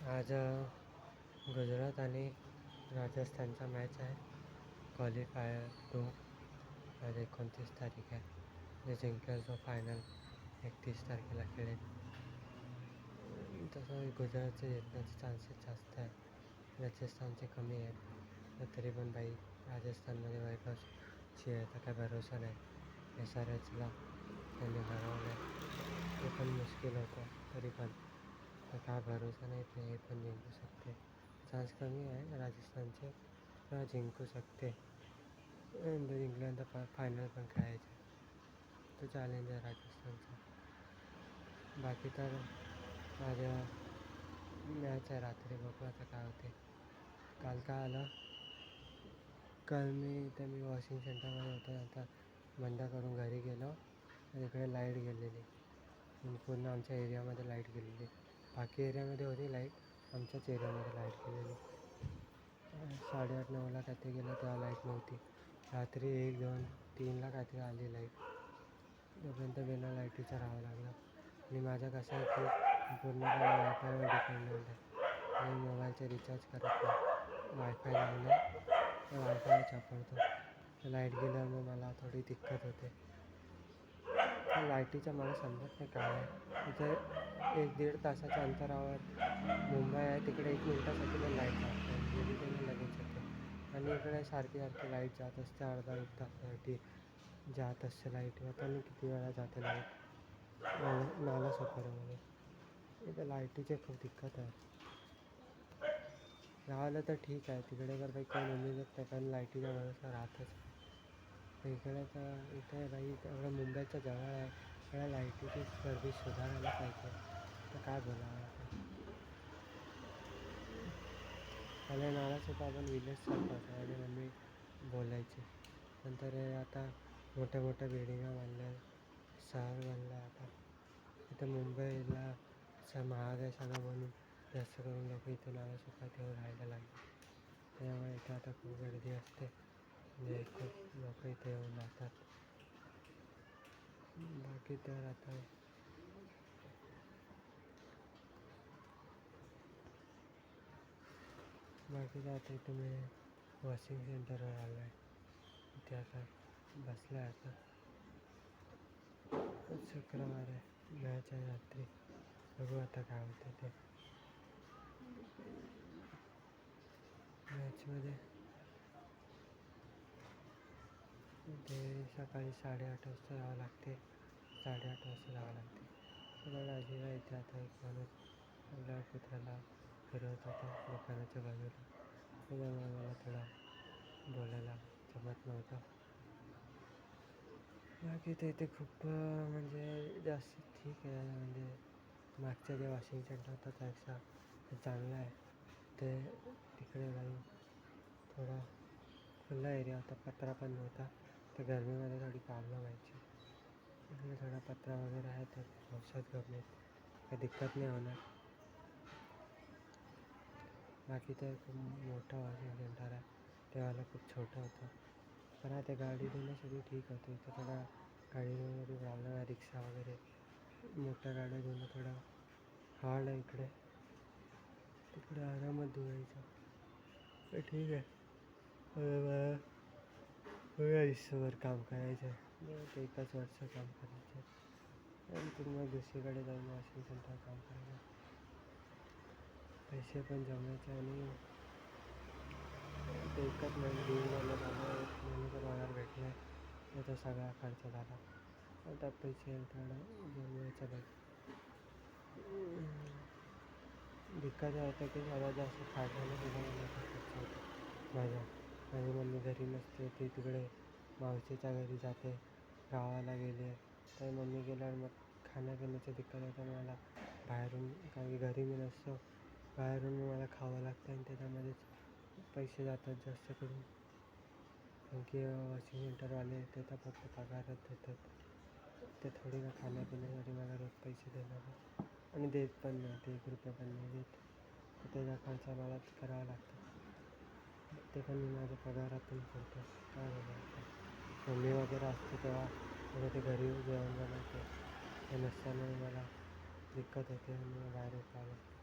आज गुजरात आणि राजस्थानचा मॅच आहे. क्वालिफायर 2 आज 29 तारीख आहे. जे जिंकेल तो फायनल 31 तारखेला खेळेल. तसं गुजरातचे जिंकण्याचे चान्सेस जास्त आहे, राजस्थानचे कमी आहेत. तरी पण बाई राजस्थानमध्ये वैभवची याचा काय भरोसा नाही. SRHला त्यांनी हरवलं, ते पण मुश्किल होतं. तरी पण काय भरोसा नाही, ते हे पण जिंकू शकते. चान्स कमी आहे राजस्थानचे, किंवा जिंकू शकते. जिंकल्यानंतर फायनल पण खेळायचे, तो चॅलेंज आहे राजस्थानचा. बाकी तर आज मॅच आहे रात्री, बघू आता काय होते. काल काय आलं, काल मी वॉशिंग सेंटरमध्ये होतो. नंतर बंद करून घरी गेलो आणि इकडे लाईट गेलेली. पूर्ण आमच्या एरियामध्ये लाईट गेलेली. बाकी एरियामध्ये होती लाईट, आमच्याच एरियामध्ये लाईट गेलेली. 8:30-9ला काहीतरी गेलं तेव्हा लाईट नव्हती. रात्री 1, 2, 3ला काहीतरी आली लाईट. तोपर्यंत बिना लाईटीचं राहावं लागलं. आणि माझं कसं आहे की पूर्णपणे वायफायवर डिपेंडंट आहे. मी मोबाईलचे रिचार्ज करत नाही, वायफाय लावले तर वायफाय वापरतो. लाईट गेल्यावर मग मला थोडी दिक्कत होते. लाईटीचं मला समजत नाही काय आहे. इथे 1-1.5 तासाच्या अंतरावर मुंबई आहे, तिकडे 1 मिनिटासाठी पण लाईट जात नाही, गेली तरी लगेच येते. आणि इकडे सारखी लाईट जात असते, अर्धा-1 तासासाठी जात असते लाईट. आता मी किती वेळा जाते लाईट नालासोपाऱ्यामध्ये. इथे लाईटीची खूप दिक्कत आहे. राहिलं तर ठीक आहे, तिकडे तर काही कोण उमेदच नाही, कारण लाईटीचा भरोसा राहतच. इकडे तर इथे बाई एवढं मुंबईच्या जवळ आहे, एवढ्या लाईटीची सर्विस सुधारायला पाहिजे. तर काय बोलावं आता. पहिले नालासोपा आपण विलेजसारखं होतं आणि मम्मी बोलायची. नंतर आता मोठ्या मोठ्या बिल्डिंगा बांधल्या, शहर बनलं आहे. आता इथं मुंबईला महाग आहे सगळं, म्हणून जास्त करून लोक इथे नालासोपात येऊन राहायला लागले. त्यामुळे इथे आता खूप गर्दी असते, म्हणजे खूप लोक इथे येऊन राहतात. बाकी तर आता इथे मी वॉशिंग सेंटरवर आलो आहे. इथे आता बसला आहे. आता शुक्रवार आहे, मॅच आहे रात्री, बघू आता काय होतं ते. मॅचमध्ये ते सकाळी 8:30 वाजता जावं लागते. 8:30 वाजता जावं लागते. तर आजीला इथे आता एक माणूस आपल्या कुत्र्याला फिरवत होता दुकानाच्या बाजूला, त्याच्यामुळे मला थोडा बोलायला जमत नव्हतं. बाकी ते इथे खूप म्हणजे जास्त ठीक आहे. म्हणजे मागच्या जे वॉशिंग सेंटर होतं त्यापेक्षा चांगलं आहे. ते तिकडे जाऊन थोडा खुला एरिया होता, पत्रा पण नव्हता, तर गरमीमध्ये थोडी प्रॉब्लेम व्हायची. इकडे थोडा पत्रा वगैरे आहे, तर पावसात गरमीत काही दिक्कत नाही होणार. बाकी तर खूप मोठं वॉशिंग सेंटर आहे, तेव्हाला खूप छोटं होतं. पण ते गाडी धुण्यासाठी ठीक होतं. इथं थोडा गाडी धुण्यासाठी प्रॉब्लेम आहे, रिक्षा वगैरे मोठ्या गाड्या धुणं थोडं हार्ड आहे इकडे. तिकडे आरामात धुवायचं, तर ठीक आहे. मला आयुष्यभर काम करायचं आहे, ते एकाच वर्ष काम करायचं आहे आणि पुन्हा दुसरीकडे जाऊन वॉशिंग सेंटर काम करायचं. पैसे पण जमायचे आणि ते एकच महिना 1.5 महिना झाला, 1 महिन्याचा पगार भेटला आहे, त्याचा सगळा खर्च झाला. आता पैसे थोडं जमवायचं बघ. दिक्कत होतं की सर्वात जास्त खायला सुद्धा मला खर्च होतो माझ्या. माझी मम्मी घरी नसते, ती तिकडे मावशीच्या घरी जाते, गावाला गेले तर मम्मी गेल्यावर मग खाण्यापिण्याची दिक्कत होतं मला बाहेरून, कारण की घरी मी नसतो, बाहेरून मला खावं लागतं आणि त्याच्यामध्येच पैसे जातात जास्त करून. कारण की वॉशिंग सेंटरवाले ते तर फक्त पगारच देतात, ते थोडी ना खाण्यापिण्यासाठी मला रोज पैसे देणार आहे. आणि देत पण नाही, ते 1 रुपया पण नाही देत, तर त्याचा खर्च मलाच करावा लागतो. ते पण मी माझ्या पगारातून करतो. काय बघा, मम्मी वगैरे असते तेव्हा मला ते घरी जेवण बनवते, ते नसताना मला दिक्कत होते आणि बाहेर खावं लागतं.